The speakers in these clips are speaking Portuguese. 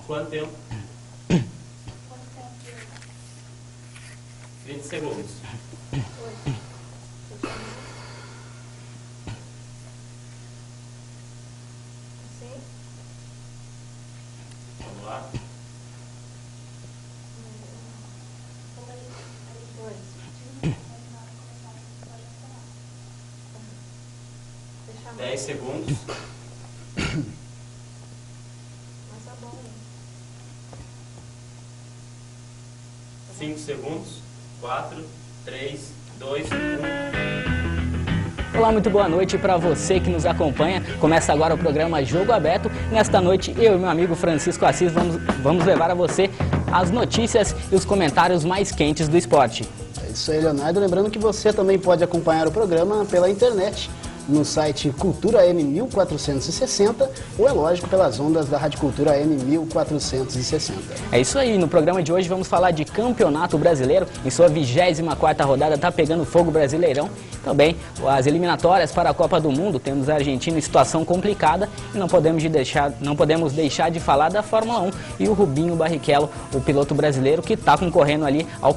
Quanto tempo? 30 segundos. Vamos lá. Dez segundos. 5 segundos. 4, 3, 2, 1. Olá, muito boa noite para você que nos acompanha. Começa agora o programa Jogo Aberto. Nesta noite, eu e meu amigo Francisco Assis vamos levar a você as notícias e os comentários mais quentes do esporte. É isso aí, Leonardo. Lembrando que você também pode acompanhar o programa pela internet, no site Cultura AM 1460, ou é lógico pelas ondas da Rádio Cultura AM 1460. É isso aí, no programa de hoje vamos falar de Campeonato Brasileiro. Em sua 24ª rodada está pegando fogo Brasileirão. Também as eliminatórias para a Copa do Mundo. Temos a Argentina em situação complicada e não podemos deixar de falar da Fórmula 1 e o Rubinho Barrichello, o piloto brasileiro que está concorrendo ali ao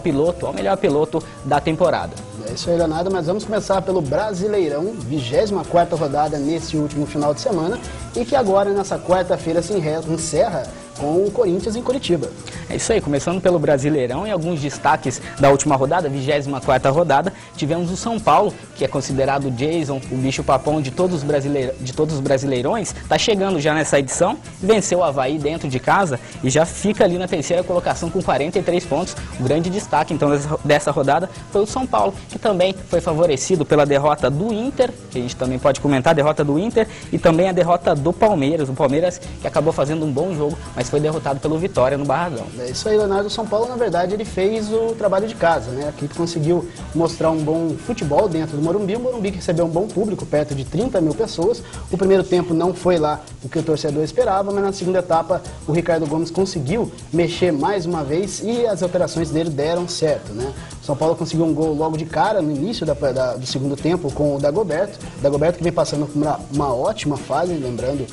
melhor piloto da temporada. É isso aí, Leonardo, mas vamos começar pelo Brasileirão, 24ª rodada nesse último final de semana e que agora, nessa quarta-feira, se encerra com o Corinthians em Curitiba. É isso aí, começando pelo Brasileirão e alguns destaques da última rodada, 24ª rodada, tivemos o São Paulo, que é considerado o Jason, o bicho-papão de todos os brasileirões, está chegando já nessa edição, venceu o Avaí dentro de casa e já fica ali na terceira colocação com 43 pontos. O grande destaque, então, dessa rodada foi o São Paulo, que também foi favorecido pela derrota do Inter, que a gente também pode comentar, a derrota do Inter e também a derrota do Palmeiras. O Palmeiras que acabou fazendo um bom jogo, mas foi derrotado pelo Vitória no Barradão. É isso aí, Leonardo. O São Paulo, na verdade, ele fez o trabalho de casa, né? A equipe conseguiu mostrar um bom futebol dentro do Morumbi. O Morumbi que recebeu um bom público, perto de 30 mil pessoas. O primeiro tempo não foi lá o que o torcedor esperava, mas na segunda etapa o Ricardo Gomes conseguiu mexer mais uma vez e as alterações dele deram certo, né? O São Paulo conseguiu um gol logo de cara no início do segundo tempo com o Dagoberto. Dagoberto que vem passando por uma ótima fase, lembrando,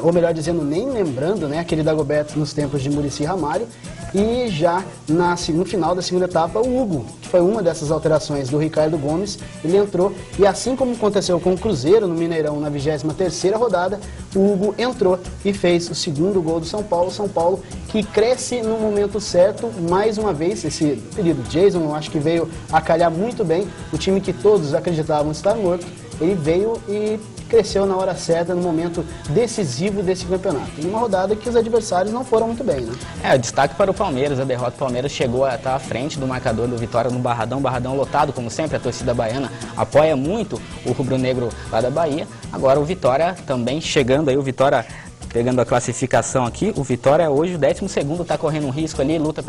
ou melhor dizendo, nem lembrando, né, aquele Dagoberto nos tempos de Muricy Ramalho. E já no final da segunda etapa, o Hugo, que foi uma dessas alterações do Ricardo Gomes, ele entrou e assim como aconteceu com o Cruzeiro no Mineirão na 23ª rodada, o Hugo entrou e fez o segundo gol do São Paulo. São Paulo que cresce no momento certo, mais uma vez, esse período Jason, eu acho que veio a calhar muito bem, o time que todos acreditavam estar morto, ele veio e cresceu na hora certa, no momento decisivo desse campeonato. Em uma rodada que os adversários não foram muito bem, né? O destaque para o Palmeiras, a derrota do Palmeiras chegou a estar à frente do marcador do Vitória no Barradão lotado, como sempre, a torcida baiana apoia muito o rubro-negro lá da Bahia. Agora o Vitória também chegando aí, o Vitória pegando a classificação aqui, o Vitória hoje, o 12º, está correndo um risco ali, luta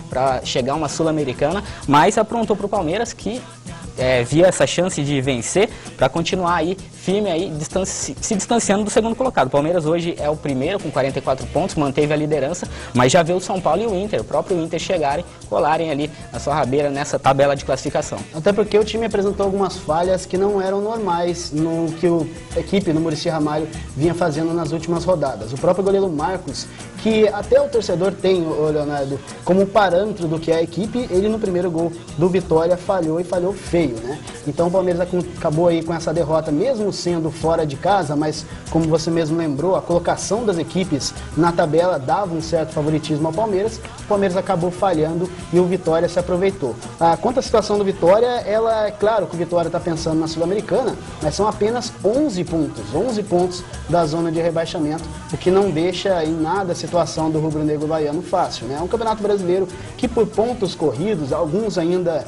para chegar uma Sul-Americana, mas aprontou para o Palmeiras que via essa chance de vencer para continuar aí firme aí, se distanciando do segundo colocado. O Palmeiras hoje é o primeiro com 44 pontos, manteve a liderança, mas já vê o São Paulo e o Inter, o próprio Inter chegarem, colarem ali na sua rabeira nessa tabela de classificação. Até porque o time apresentou algumas falhas que não eram normais no que a equipe no Muricy Ramalho vinha fazendo nas últimas rodadas. O próprio goleiro Marcos, que até o torcedor tem, Leonardo, como parâmetro do que é a equipe, ele no primeiro gol do Vitória falhou e falhou feio, né? Então o Palmeiras acabou aí com essa derrota, mesmo sendo fora de casa, mas como você mesmo lembrou, a colocação das equipes na tabela dava um certo favoritismo ao Palmeiras. O Palmeiras acabou falhando e o Vitória se aproveitou. Quanto à situação do Vitória, é claro que o Vitória está pensando na Sul-Americana, mas são apenas 11 pontos da zona de rebaixamento, o que não deixa em nada a situação do rubro-negro baiano fácil, né? É um campeonato brasileiro que por pontos corridos, alguns ainda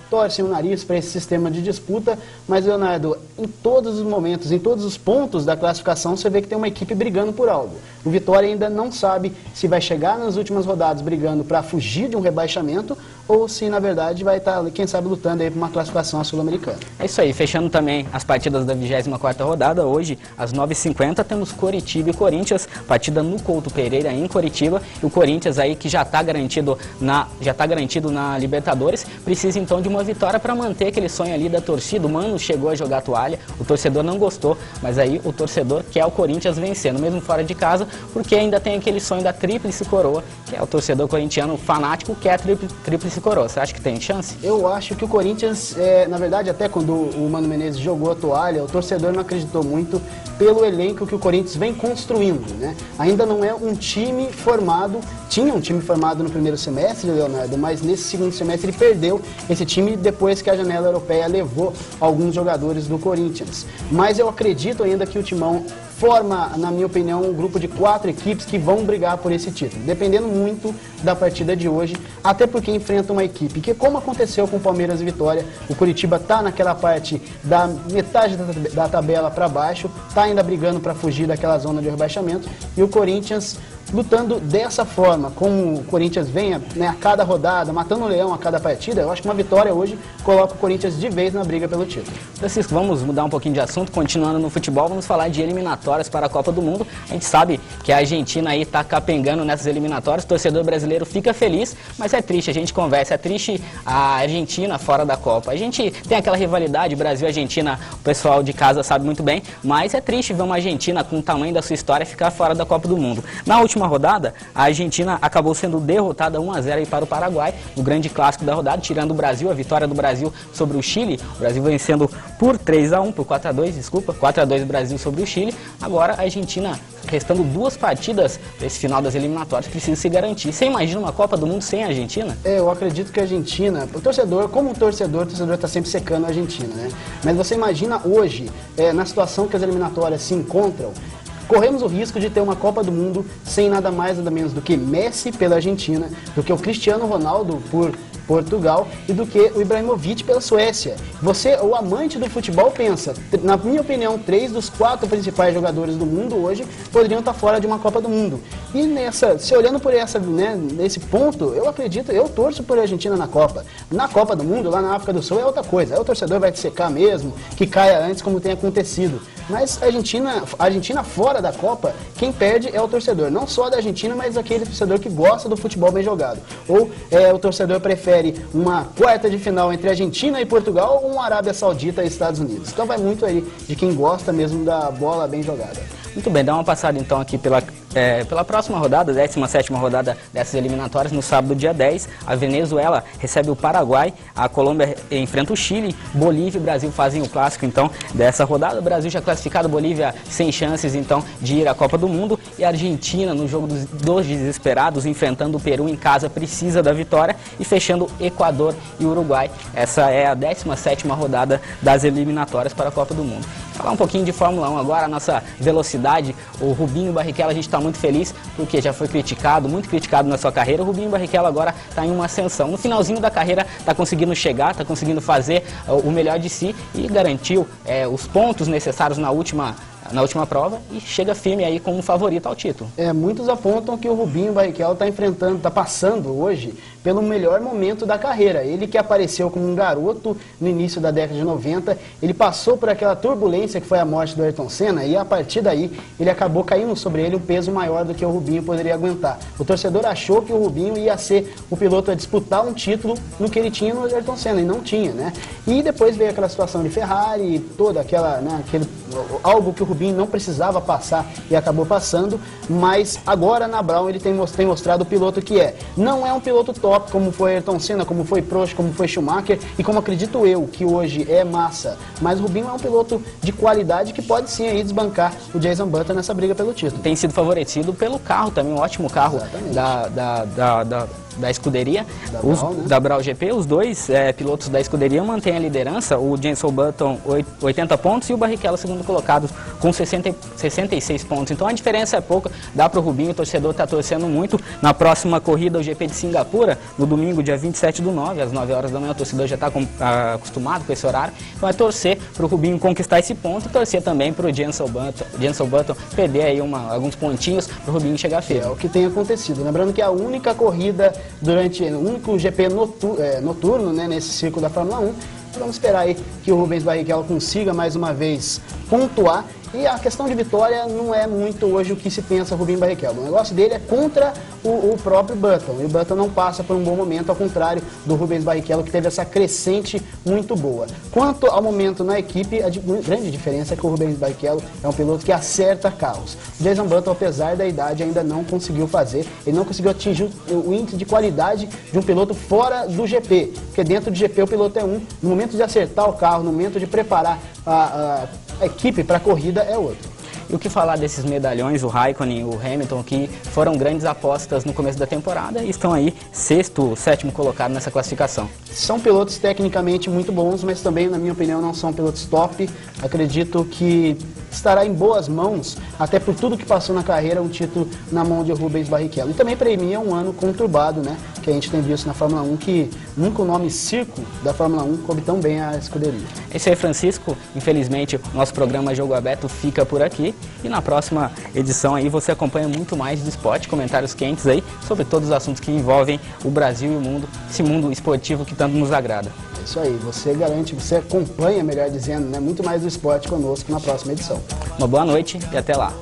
torcem o nariz para esse sistema de disputa, mas, Leonardo, em todos os momentos, em todos os pontos da classificação, você vê que tem uma equipe brigando por algo. O Vitória ainda não sabe se vai chegar nas últimas rodadas brigando para fugir de um rebaixamento ou se, na verdade, vai estar, quem sabe, lutando aí por uma classificação sul-americana. É isso aí, fechando também as partidas da 24ª rodada, hoje, às 9h50, temos Coritiba e Corinthians, partida no Couto Pereira, em Coritiba, e o Corinthians aí que já está garantido na Libertadores, precisa precisa então de uma vitória para manter aquele sonho ali da torcida. O Mano chegou a jogar a toalha, o torcedor não gostou, mas aí o torcedor quer o Corinthians vencendo, mesmo fora de casa, porque ainda tem aquele sonho da tríplice coroa, que é o torcedor corintiano fanático, que é a tríplice coroa. Você acha que tem chance? Eu acho que o Corinthians, na verdade, até quando o Mano Menezes jogou a toalha, o torcedor não acreditou muito pelo elenco que o Corinthians vem construindo, né? Ainda não é um time formado, tinha um time formado no primeiro semestre, Leonardo, mas nesse segundo semestre ele perdeu esse time depois que a janela europeia levou alguns jogadores do Corinthians. Mas eu acredito ainda que o Timão forma, na minha opinião, um grupo de 4 equipes que vão brigar por esse título, dependendo muito da partida de hoje, até porque enfrenta uma equipe que, como aconteceu com o Palmeiras e Vitória, o Curitiba está naquela parte da metade da tabela para baixo, está ainda brigando para fugir daquela zona de rebaixamento, e o Corinthians lutando dessa forma, como o Corinthians vem, né, a cada rodada, matando o leão a cada partida. Eu acho que uma vitória hoje coloca o Corinthians de vez na briga pelo título. Francisco, vamos mudar um pouquinho de assunto, continuando no futebol, vamos falar de eliminatórias para a Copa do Mundo. A gente sabe que a Argentina aí está capengando nessas eliminatórias, o torcedor brasileiro fica feliz, mas é triste, a gente conversa, é triste a Argentina fora da Copa. A gente tem aquela rivalidade, Brasil e Argentina, o pessoal de casa sabe muito bem, mas é triste ver uma Argentina com o tamanho da sua história ficar fora da Copa do Mundo. Na última rodada, a Argentina acabou sendo derrotada 1-0 aí para o Paraguai, no grande clássico da rodada, tirando o Brasil, a vitória do Brasil sobre o Chile, o Brasil vencendo por 3-1, por 4-2, desculpa, 4-2 Brasil sobre o Chile. Agora a Argentina, restando 2 partidas desse final das eliminatórias, precisa se garantir. Você imagina uma Copa do Mundo sem a Argentina? Eu acredito que a Argentina, o torcedor está sempre secando a Argentina, né? Mas você imagina hoje, na situação que as eliminatórias se encontram, corremos o risco de ter uma Copa do Mundo sem nada mais, nada menos do que Messi pela Argentina, do que o Cristiano Ronaldo por Portugal e do que o Ibrahimovic pela Suécia. Você, o amante do futebol, pensa, na minha opinião, 3 dos 4 principais jogadores do mundo hoje poderiam estar fora de uma Copa do Mundo. E se olhando por nesse ponto, eu acredito, eu torço por Argentina na Copa. Na Copa do Mundo, lá na África do Sul, é outra coisa. Aí o torcedor vai secar mesmo, que caia antes, como tem acontecido. Mas a Argentina fora da Copa, quem perde é o torcedor. Não só da Argentina, mas aquele torcedor que gosta do futebol bem jogado. Ou o torcedor prefere uma quarta de final entre Argentina e Portugal ou uma Arábia Saudita e Estados Unidos. Então vai muito aí de quem gosta mesmo da bola bem jogada. Muito bem, dá uma passada então aqui pela próxima rodada, 17ª rodada dessas eliminatórias, no sábado, dia 10, a Venezuela recebe o Paraguai, a Colômbia enfrenta o Chile, Bolívia e Brasil fazem o clássico então dessa rodada. O Brasil já classificado, Bolívia sem chances então de ir à Copa do Mundo, e a Argentina no jogo dos desesperados, enfrentando o Peru em casa, precisa da vitória, e fechando Equador e Uruguai. Essa é a 17ª rodada das eliminatórias para a Copa do Mundo. Falar um pouquinho de Fórmula 1 agora, a nossa velocidade, o Rubinho Barrichello, a gente está muito feliz, porque já foi criticado, muito criticado na sua carreira. O Rubinho Barrichello agora está em uma ascensão. No finalzinho da carreira está conseguindo chegar, está conseguindo fazer o melhor de si e garantiu os pontos necessários na última prova e chega firme aí como favorito ao título. Muitos apontam que o Rubinho Barrichello está passando hoje pelo melhor momento da carreira. Ele que apareceu como um garoto no início da década de 90, ele passou por aquela turbulência que foi a morte do Ayrton Senna, e a partir daí ele acabou caindo sobre ele um peso maior do que o Rubinho poderia aguentar. O torcedor achou que o Rubinho ia ser o piloto a disputar um título no que ele tinha no Ayrton Senna, e não tinha, né? E depois veio aquela situação de Ferrari, toda aquela, algo que o Rubinho não precisava passar e acabou passando, mas agora na Brown ele tem mostrado o piloto que é. Não é um piloto top como foi Ayrton Senna, como foi Prost, como foi Schumacher e como acredito eu que hoje é Massa, mas o Rubinho é um piloto de qualidade que pode sim aí desbancar o Jason Button nessa briga pelo título. Tem sido favorecido pelo carro também, um ótimo carro da escuderia, da Brown GP. Os dois pilotos da escuderia mantêm a liderança, o Jenson Button 80 pontos e o Barrichello segundo colocado com 66 pontos. Então a diferença é pouca, dá para o Rubinho, o torcedor está torcendo muito. Na próxima corrida, o GP de Singapura, no domingo, dia 27/9, às 9 horas da manhã, o torcedor já está acostumado com esse horário, então é torcer para o Rubinho conquistar esse ponto e torcer também para o Jenson Button perder aí alguns pontinhos para o Rubinho chegar firme. É o que tem acontecido. Lembrando que a única corrida durante o único GP noturno, né, nesse ciclo da Fórmula 1. Vamos esperar aí que o Rubens Barrichello consiga mais uma vez pontuar E a questão de vitória não é muito hoje o que se pensa Rubinho Barrichello. O negócio dele é contra o próprio Button. E o Button não passa por um bom momento, ao contrário do Rubens Barrichello, que teve essa crescente muito boa. Quanto ao momento na equipe, a grande diferença é que o Rubens Barrichello é um piloto que acerta carros. O Jason Button, apesar da idade, ainda não conseguiu fazer. Ele não conseguiu atingir o índice de qualidade de um piloto fora do GP. Porque dentro do GP o piloto é um. No momento de acertar o carro, no momento de preparar a equipe para a corrida é outro. E o que falar desses medalhões, o Raikkonen e o Hamilton, que foram grandes apostas no começo da temporada e estão aí sexto, sétimo colocado nessa classificação. São pilotos tecnicamente muito bons, mas também, na minha opinião, não são pilotos top. Acredito que estará em boas mãos, até por tudo que passou na carreira, um título na mão de Rubens Barrichello. E também premia um ano conturbado, né? Que a gente tem visto na Fórmula 1, que nunca o nome circo da Fórmula 1 coube tão bem a escuderia. É isso aí, Francisco. Infelizmente, o nosso programa Jogo Aberto fica por aqui. E na próxima edição aí você acompanha muito mais do esporte, comentários quentes aí sobre todos os assuntos que envolvem o Brasil e o mundo, esse mundo esportivo que tanto nos agrada. É isso aí, você garante, você acompanha, melhor dizendo, né, muito mais do esporte conosco na próxima edição. Uma boa noite e até lá.